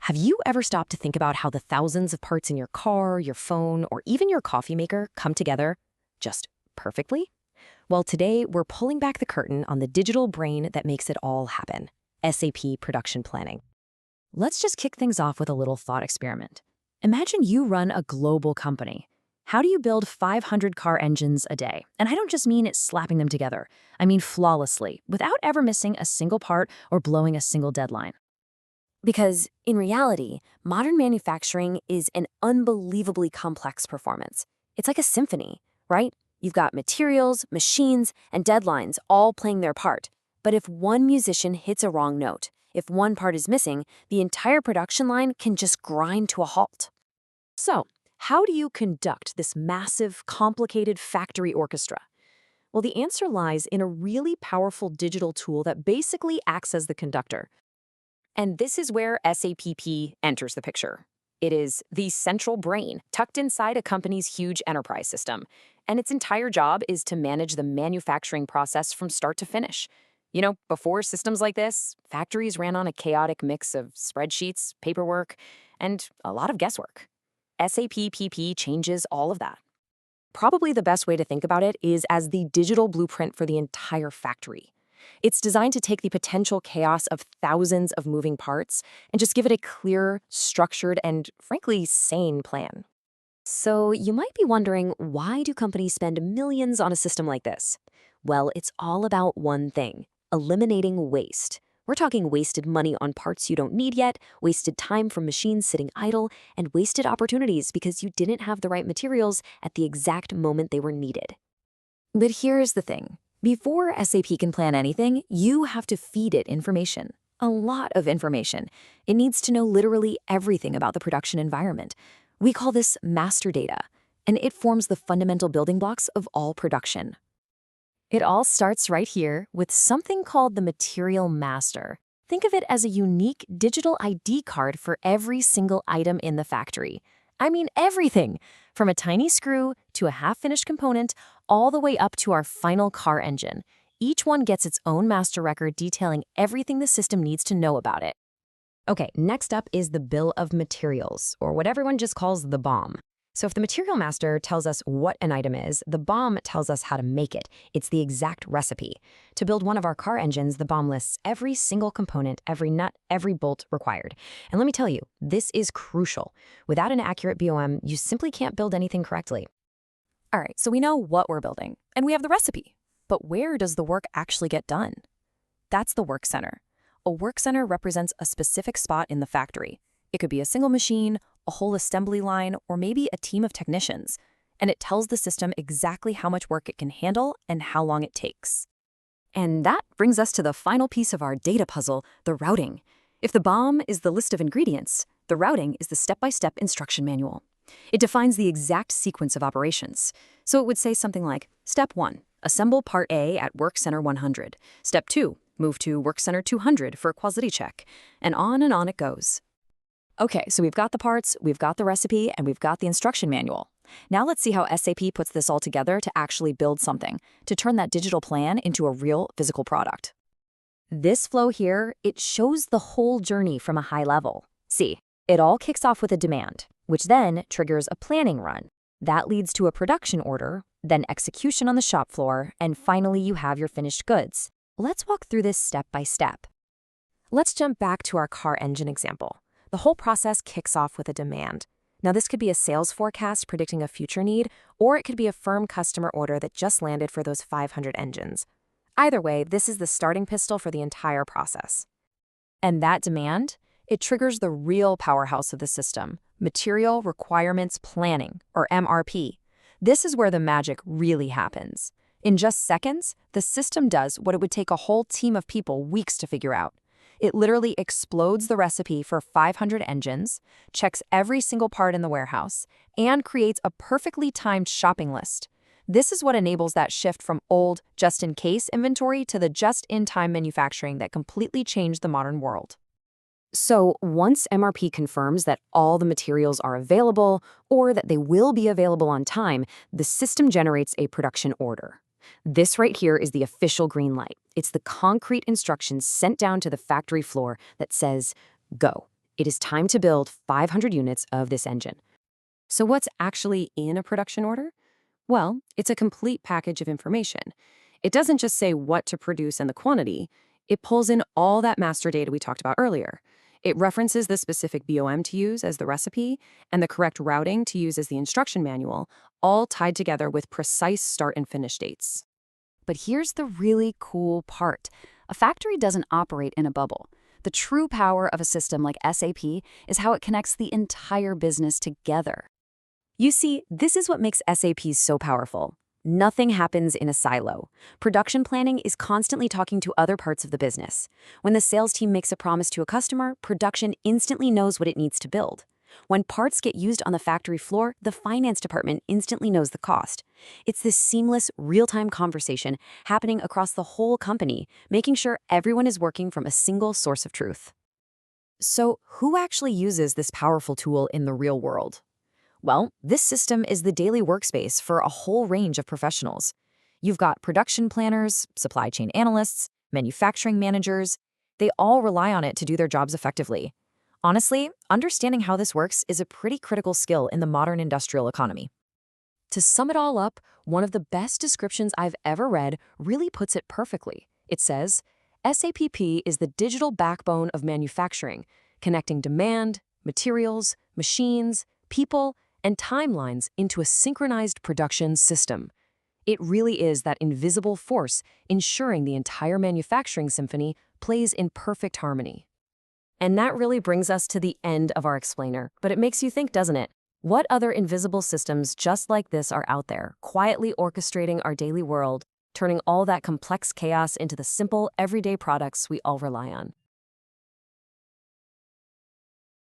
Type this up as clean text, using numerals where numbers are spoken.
Have you ever stopped to think about how the thousands of parts in your car, your phone, or even your coffee maker come together just perfectly? Well, today we're pulling back the curtain on the digital brain that makes it all happen, SAP Production Planning. Let's just kick things off with a little thought experiment. Imagine you run a global company. How do you build 500 car engines a day? And I don't just mean it's slapping them together. I mean flawlessly, without ever missing a single part or blowing a single deadline. Because in reality, modern manufacturing is an unbelievably complex performance. It's like a symphony, right? You've got materials, machines, and deadlines all playing their part. But if one musician hits a wrong note, if one part is missing, the entire production line can just grind to a halt. So, how do you conduct this massive, complicated factory orchestra? Well, the answer lies in a really powerful digital tool that basically acts as the conductor. And this is where SAP PP enters the picture. It is the central brain tucked inside a company's huge enterprise system, and its entire job is to manage the manufacturing process from start to finish. You know, before systems like this, factories ran on a chaotic mix of spreadsheets, paperwork, and a lot of guesswork. SAP PP changes all of that. Probably the best way to think about it is as the digital blueprint for the entire factory. It's designed to take the potential chaos of thousands of moving parts and just give it a clear, structured, and frankly, sane plan. So you might be wondering, why do companies spend millions on a system like this? Well, it's all about one thing: eliminating waste. We're talking wasted money on parts you don't need yet, wasted time from machines sitting idle, and wasted opportunities because you didn't have the right materials at the exact moment they were needed. But here's the thing. Before SAP can plan anything, you have to feed it information. A lot of information. It needs to know literally everything about the production environment. We call this master data, and it forms the fundamental building blocks of all production. It all starts right here with something called the material master. Think of it as a unique digital ID card for every single item in the factory. I mean everything, from a tiny screw to a half-finished component, all the way up to our final car engine. Each one gets its own master record detailing everything the system needs to know about it. Okay, next up is the bill of materials, or what everyone just calls the BOM. So if the material master tells us what an item is, the BOM tells us how to make it. It's the exact recipe. To build one of our car engines, the BOM lists every single component, every nut, every bolt required. And let me tell you, this is crucial. Without an accurate BOM, you simply can't build anything correctly. All right, so we know what we're building, and we have the recipe. But where does the work actually get done? That's the work center. A work center represents a specific spot in the factory. It could be a single machine, a whole assembly line, or maybe a team of technicians. And it tells the system exactly how much work it can handle and how long it takes. And that brings us to the final piece of our data puzzle, the routing. If the BOM is the list of ingredients, the routing is the step-by-step instruction manual. It defines the exact sequence of operations. So it would say something like, Step 1, assemble part A at Work Center 100. Step 2, move to Work Center 200 for a quality check. And on it goes. Okay, so we've got the parts, we've got the recipe, and we've got the instruction manual. Now let's see how SAP puts this all together to actually build something, to turn that digital plan into a real physical product. This flow here, it shows the whole journey from a high level. See, it all kicks off with a demand, which then triggers a planning run. That leads to a production order, then execution on the shop floor, and finally you have your finished goods. Let's walk through this step by step. Let's jump back to our car engine example. The whole process kicks off with a demand. Now, this could be a sales forecast predicting a future need, or it could be a firm customer order that just landed for those 500 engines. Either way, this is the starting pistol for the entire process. And that demand, it triggers the real powerhouse of the system, Material Requirements Planning, or MRP. This is where the magic really happens. In just seconds, the system does what it would take a whole team of people weeks to figure out. It literally explodes the recipe for 500 engines, checks every single part in the warehouse, and creates a perfectly timed shopping list. This is what enables that shift from old, just-in-case inventory to the just-in-time manufacturing that completely changed the modern world. So once MRP confirms that all the materials are available or that they will be available on time, the system generates a production order. This right here is the official green light. It's the concrete instructions sent down to the factory floor that says, go. It is time to build 500 units of this engine. So what's actually in a production order? Well, it's a complete package of information. It doesn't just say what to produce and the quantity. It pulls in all that master data we talked about earlier. It references the specific BOM to use as the recipe and the correct routing to use as the instruction manual, all tied together with precise start and finish dates. But here's the really cool part. A factory doesn't operate in a bubble. The true power of a system like SAP is how it connects the entire business together. You see, this is what makes SAP so powerful. Nothing happens in a silo. Production planning is constantly talking to other parts of the business. When the sales team makes a promise to a customer, production instantly knows what it needs to build. When parts get used on the factory floor, the finance department instantly knows the cost. It's this seamless, real-time conversation happening across the whole company, making sure everyone is working from a single source of truth. So, who actually uses this powerful tool in the real world? Well, this system is the daily workspace for a whole range of professionals. You've got production planners, supply chain analysts, manufacturing managers. They all rely on it to do their jobs effectively. Honestly, understanding how this works is a pretty critical skill in the modern industrial economy. To sum it all up, one of the best descriptions I've ever read really puts it perfectly. It says, SAP PP is the digital backbone of manufacturing, connecting demand, materials, machines, people, and timelines into a synchronized production system. It really is that invisible force ensuring the entire manufacturing symphony plays in perfect harmony. And that really brings us to the end of our explainer, but it makes you think, doesn't it? What other invisible systems just like this are out there, quietly orchestrating our daily world, turning all that complex chaos into the simple, everyday products we all rely on?